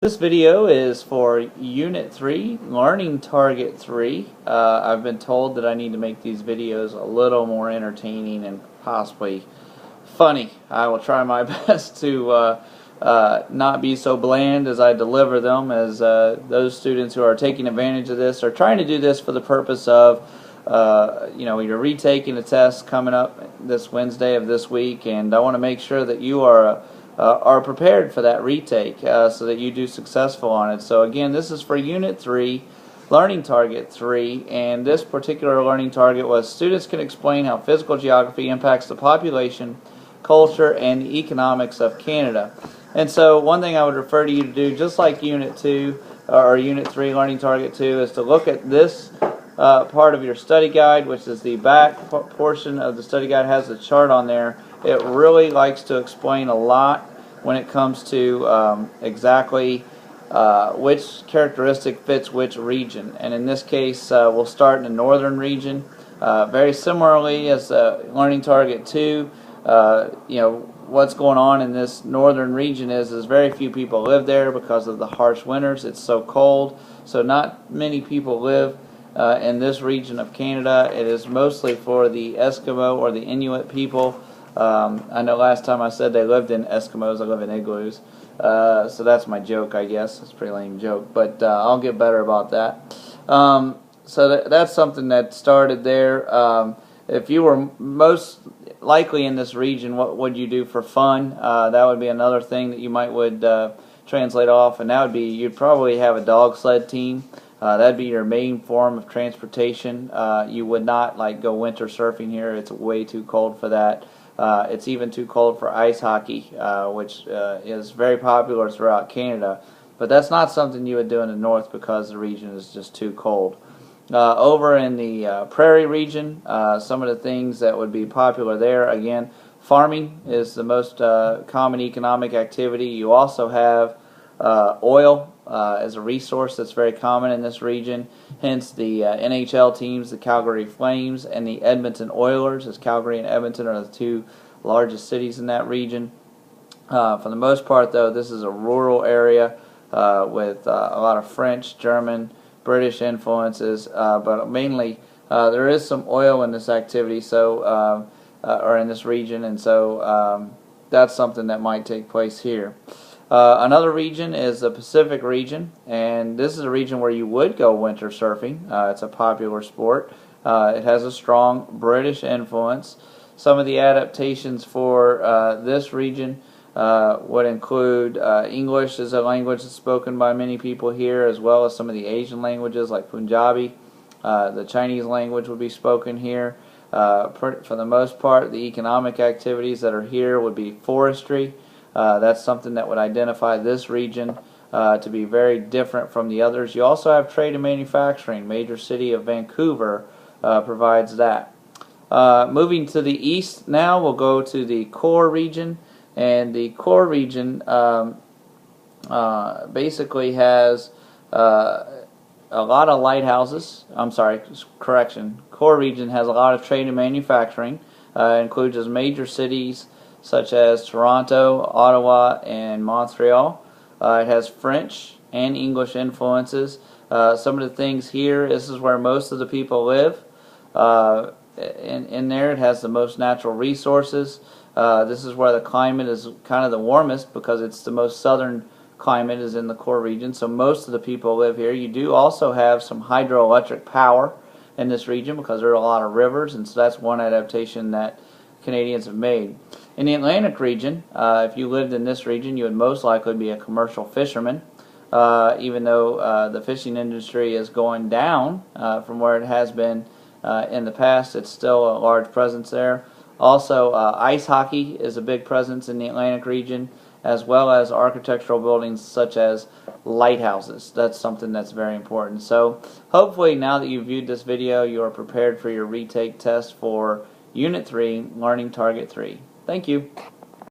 This video is for Unit 3, Learning Target 3. I've been told that I need to make these videos a little more entertaining and possibly funny. I will try my best to not be so bland as I deliver them, as those students who are taking advantage of this are trying to do this for the purpose of you're retaking a test coming up this Wednesday of this week, and I want to make sure that you are prepared for that retake so that you do successful on it. So again, this is for Unit 3, Learning Target 3, and this particular learning target was students can explain how physical geography impacts the population, culture, and the economics of Canada. And so one thing I would refer to you to do, just like Unit 2 or Unit 3, Learning Target 2, is to look at this part of your study guide, which is the back portion of the study guide. Has the chart on there. It really likes to explain a lot when it comes to exactly which characteristic fits which region. And in this case, we'll start in the northern region. Very similarly as Learning Target 2, what's going on in this northern region is very few people live there because of the harsh winters. It's so cold, so not many people live in this region of Canada. It is mostly for the Eskimo or the Inuit people. I know last time I said they lived in Eskimos. I live in igloos. So that's my joke, I guess. It's a pretty lame joke, but I'll get better about that. So that's something that started there. If you were most likely in this region, what would you do for fun? That would be another thing that you would translate off, and that would be you'd probably have a dog sled team. That'd be your main form of transportation. You would not go winter surfing here. It's way too cold for that. It's even too cold for ice hockey, which is very popular throughout Canada. But that's not something you would do in the north because the region is just too cold. Over in the prairie region, some of the things that would be popular there, again, farming is the most common economic activity. You also have oil as a resource that's very common in this region, hence the NHL teams, the Calgary Flames and the Edmonton Oilers, as Calgary and Edmonton are the two largest cities in that region. For the most part, though, this is a rural area with a lot of French, German, British influences, but mainly there is some oil in this activity, so or in this region, and so that's something that might take place here. Another region is the Pacific region, and this is a region where you would go winter surfing. It's a popular sport. It has a strong British influence. Some of the adaptations for this region would include English as a language that's spoken by many people here, as well as some of the Asian languages like Punjabi. The Chinese language would be spoken here. For the most part, the economic activities that are here would be forestry. That's something that would identify this region to be very different from the others. You also have trade and manufacturing. Major city of Vancouver provides that. Moving to the east now, we'll go to the core region. And the core region basically has a lot of lighthouses. I'm sorry, correction. Core region has a lot of trade and manufacturing. Includes as major cities such as Toronto, Ottawa, and Montreal. It has French and English influences. Some of the things here, this is where most of the people live. In there, it has the most natural resources. This is where the climate is kind of the warmest because it's the most southern climate is in the core region, so most of the people live here. You do also have some hydroelectric power in this region because there are a lot of rivers, and so that's one adaptation that Canadians have made. In the Atlantic region, if you lived in this region, you would most likely be a commercial fisherman. Even though the fishing industry is going down from where it has been in the past, it's still a large presence there. Also, ice hockey is a big presence in the Atlantic region, as well as architectural buildings such as lighthouses. That's something that's very important. So hopefully now that you've viewed this video, you are prepared for your retake test for Unit 3, Learning Target 3. Thank you.